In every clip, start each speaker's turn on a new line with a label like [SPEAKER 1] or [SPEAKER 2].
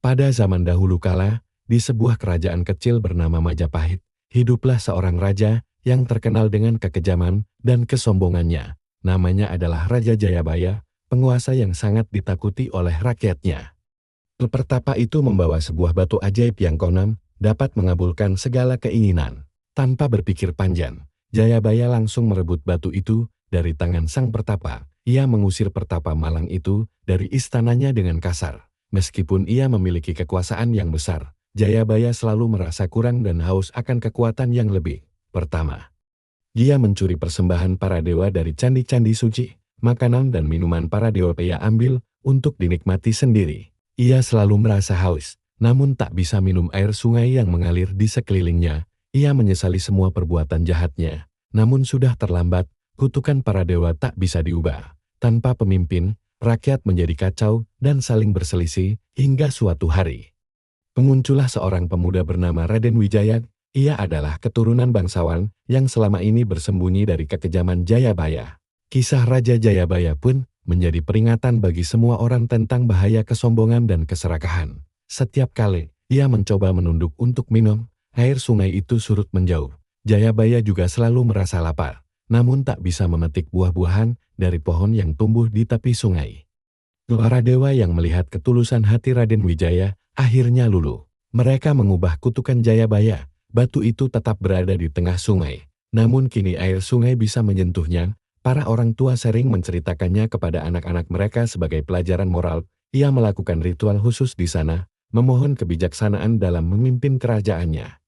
[SPEAKER 1] Pada zaman dahulu kala, di sebuah kerajaan kecil bernama Majapahit, hiduplah seorang raja yang terkenal dengan kekejaman dan kesombongannya. Namanya adalah Raja Jayabaya, penguasa yang sangat ditakuti oleh rakyatnya. Pertapa itu membawa sebuah batu ajaib yang konon dapat mengabulkan segala keinginan. Tanpa berpikir panjang, Jayabaya langsung merebut batu itu dari tangan sang pertapa. Ia mengusir pertapa malang itu dari istananya dengan kasar. Meskipun ia memiliki kekuasaan yang besar, Jayabaya selalu merasa kurang dan haus akan kekuatan yang lebih. Pertama, dia mencuri persembahan para dewa dari candi-candi suci. Makanan dan minuman para dewa ia ambil untuk dinikmati sendiri. Ia selalu merasa haus, namun tak bisa minum air sungai yang mengalir di sekelilingnya. Ia menyesali semua perbuatan jahatnya. Namun sudah terlambat, kutukan para dewa tak bisa diubah. Tanpa pemimpin, rakyat menjadi kacau dan saling berselisih hingga suatu hari. Muncullah seorang pemuda bernama Raden Wijaya. Ia adalah keturunan bangsawan yang selama ini bersembunyi dari kekejaman Jayabaya. Kisah Raja Jayabaya pun menjadi peringatan bagi semua orang tentang bahaya kesombongan dan keserakahan. Setiap kali ia mencoba menunduk untuk minum, air sungai itu surut menjauh. Jayabaya juga selalu merasa lapar, namun tak bisa memetik buah-buahan dari pohon yang tumbuh di tepi sungai. Para dewa yang melihat ketulusan hati Raden Wijaya akhirnya luluh. Mereka mengubah kutukan Jayabaya. Batu itu tetap berada di tengah sungai, namun kini air sungai bisa menyentuhnya. Para orang tua sering menceritakannya kepada anak-anak mereka sebagai pelajaran moral. Ia melakukan ritual khusus di sana, memohon kebijaksanaan dalam memimpin kerajaannya.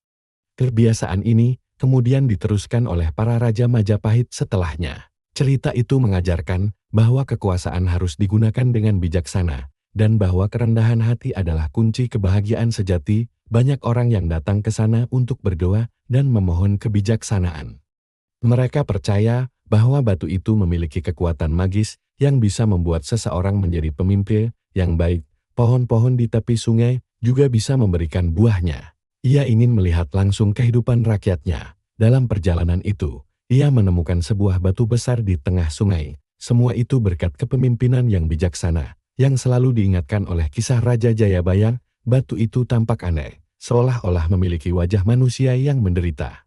[SPEAKER 1] Kebiasaan ini kemudian diteruskan oleh para raja Majapahit setelahnya. Cerita itu mengajarkan bahwa kekuasaan harus digunakan dengan bijaksana, dan bahwa kerendahan hati adalah kunci kebahagiaan sejati. Banyak orang yang datang ke sana untuk berdoa dan memohon kebijaksanaan. Mereka percaya bahwa batu itu memiliki kekuatan magis yang bisa membuat seseorang menjadi pemimpin yang baik. Pohon-pohon di tepi sungai juga bisa memberikan buahnya. Ia ingin melihat langsung kehidupan rakyatnya. Dalam perjalanan itu, ia menemukan sebuah batu besar di tengah sungai. Semua itu berkat kepemimpinan yang bijaksana, yang selalu diingatkan oleh kisah Raja Jayabaya. Batu itu tampak aneh, seolah-olah memiliki wajah manusia yang menderita.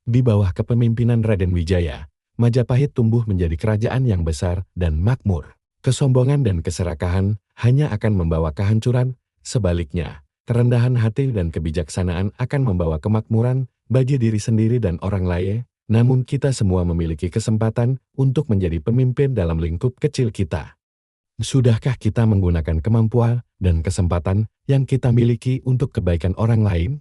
[SPEAKER 1] Di bawah kepemimpinan Raden Wijaya, Majapahit tumbuh menjadi kerajaan yang besar dan makmur. Kesombongan dan keserakahan hanya akan membawa kehancuran. Sebaliknya, kerendahan hati dan kebijaksanaan akan membawa kemakmuran bagi diri sendiri dan orang lain. Namun kita semua memiliki kesempatan untuk menjadi pemimpin dalam lingkup kecil kita. Sudahkah kita menggunakan kemampuan dan kesempatan yang kita miliki untuk kebaikan orang lain?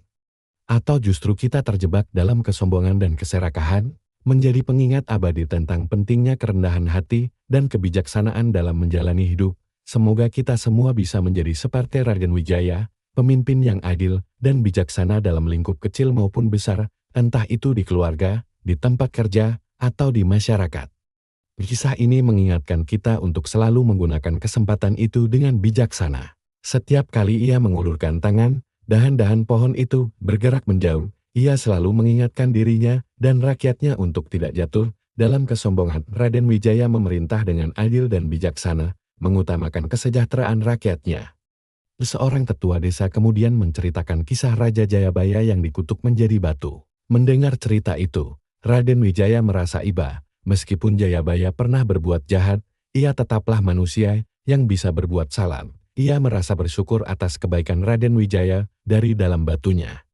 [SPEAKER 1] Atau justru kita terjebak dalam kesombongan dan keserakahan? Menjadi pengingat abadi tentang pentingnya kerendahan hati dan kebijaksanaan dalam menjalani hidup. Semoga kita semua bisa menjadi seperti Raden Wijaya, pemimpin yang adil dan bijaksana dalam lingkup kecil maupun besar, entah itu di keluarga, di tempat kerja, atau di masyarakat. Kisah ini mengingatkan kita untuk selalu menggunakan kesempatan itu dengan bijaksana. Setiap kali ia mengulurkan tangan, dahan-dahan pohon itu bergerak menjauh. Ia selalu mengingatkan dirinya dan rakyatnya untuk tidak jatuh dalam kesombongan. Raden Wijaya memerintah dengan adil dan bijaksana, mengutamakan kesejahteraan rakyatnya. Seorang tetua desa kemudian menceritakan kisah Raja Jayabaya yang dikutuk menjadi batu. Mendengar cerita itu, Raden Wijaya merasa iba. Meskipun Jayabaya pernah berbuat jahat, ia tetaplah manusia yang bisa berbuat salah. Ia merasa bersyukur atas kebaikan Raden Wijaya dari dalam batunya.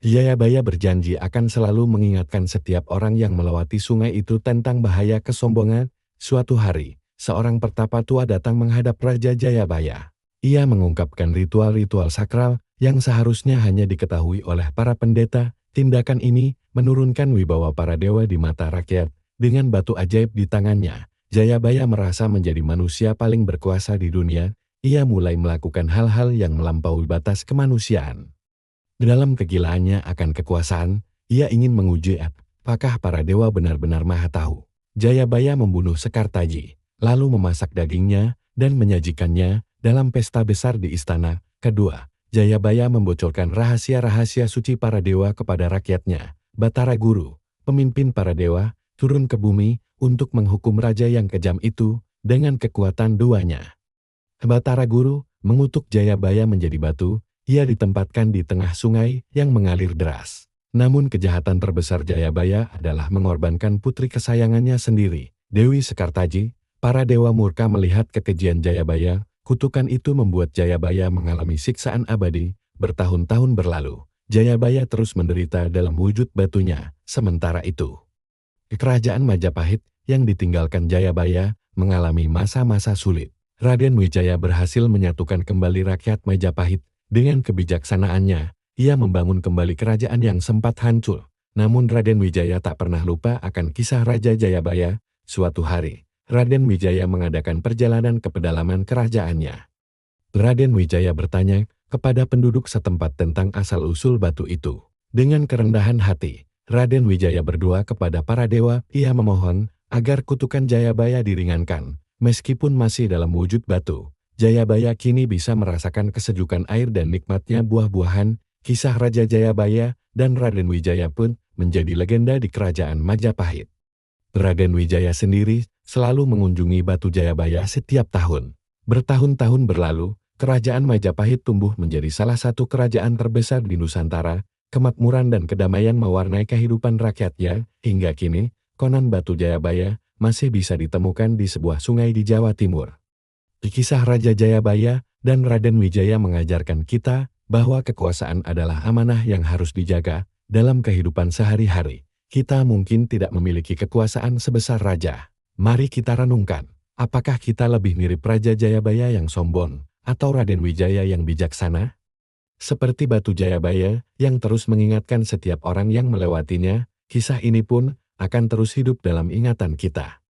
[SPEAKER 1] Jayabaya berjanji akan selalu mengingatkan setiap orang yang melewati sungai itu tentang bahaya kesombongan. Suatu hari, seorang pertapa tua datang menghadap Raja Jayabaya. Ia mengungkapkan ritual-ritual sakral yang seharusnya hanya diketahui oleh para pendeta. Tindakan ini menurunkan wibawa para dewa di mata rakyat. Dengan batu ajaib di tangannya, Jayabaya merasa menjadi manusia paling berkuasa di dunia. Ia mulai melakukan hal-hal yang melampaui batas kemanusiaan. Dalam kegilaannya akan kekuasaan, ia ingin menguji apakah para dewa benar-benar maha tahu. Jayabaya membunuh Sekartaji, lalu memasak dagingnya dan menyajikannya dalam pesta besar di istana. Kedua, Jayabaya membocorkan rahasia-rahasia suci para dewa kepada rakyatnya. Batara Guru, pemimpin para dewa, turun ke bumi untuk menghukum raja yang kejam itu dengan kekuatan duanya. Batara Guru mengutuk Jayabaya menjadi batu, ia ditempatkan di tengah sungai yang mengalir deras. Namun kejahatan terbesar Jayabaya adalah mengorbankan putri kesayangannya sendiri, Dewi Sekartaji. Para dewa murka melihat kekejian Jayabaya, kutukan itu membuat Jayabaya mengalami siksaan abadi, bertahun-tahun berlalu. Jayabaya terus menderita dalam wujud batunya. Sementara itu, kerajaan Majapahit yang ditinggalkan Jayabaya mengalami masa-masa sulit. Raden Wijaya berhasil menyatukan kembali rakyat Majapahit. Dengan kebijaksanaannya, ia membangun kembali kerajaan yang sempat hancur. Namun Raden Wijaya tak pernah lupa akan kisah Raja Jayabaya. Suatu hari, Raden Wijaya mengadakan perjalanan ke pedalaman kerajaannya. Raden Wijaya bertanya kepada penduduk setempat tentang asal-usul batu itu. Dengan kerendahan hati, Raden Wijaya berdoa kepada para dewa. Ia memohon agar kutukan Jayabaya diringankan. Meskipun masih dalam wujud batu, Jayabaya kini bisa merasakan kesejukan air dan nikmatnya buah-buahan. Kisah Raja Jayabaya dan Raden Wijaya pun menjadi legenda di kerajaan Majapahit. Raden Wijaya sendiri selalu mengunjungi batu Jayabaya setiap tahun. Bertahun-tahun berlalu, kerajaan Majapahit tumbuh menjadi salah satu kerajaan terbesar di Nusantara. Kemakmuran dan kedamaian mewarnai kehidupan rakyatnya. Hingga kini, konon batu Jayabaya masih bisa ditemukan di sebuah sungai di Jawa Timur. Kisah Raja Jayabaya dan Raden Wijaya mengajarkan kita bahwa kekuasaan adalah amanah yang harus dijaga. Dalam kehidupan sehari-hari, kita mungkin tidak memiliki kekuasaan sebesar raja. Mari kita renungkan, apakah kita lebih mirip Raja Jayabaya yang sombong atau Raden Wijaya yang bijaksana? Seperti batu Jayabaya yang terus mengingatkan setiap orang yang melewatinya, kisah ini pun akan terus hidup dalam ingatan kita.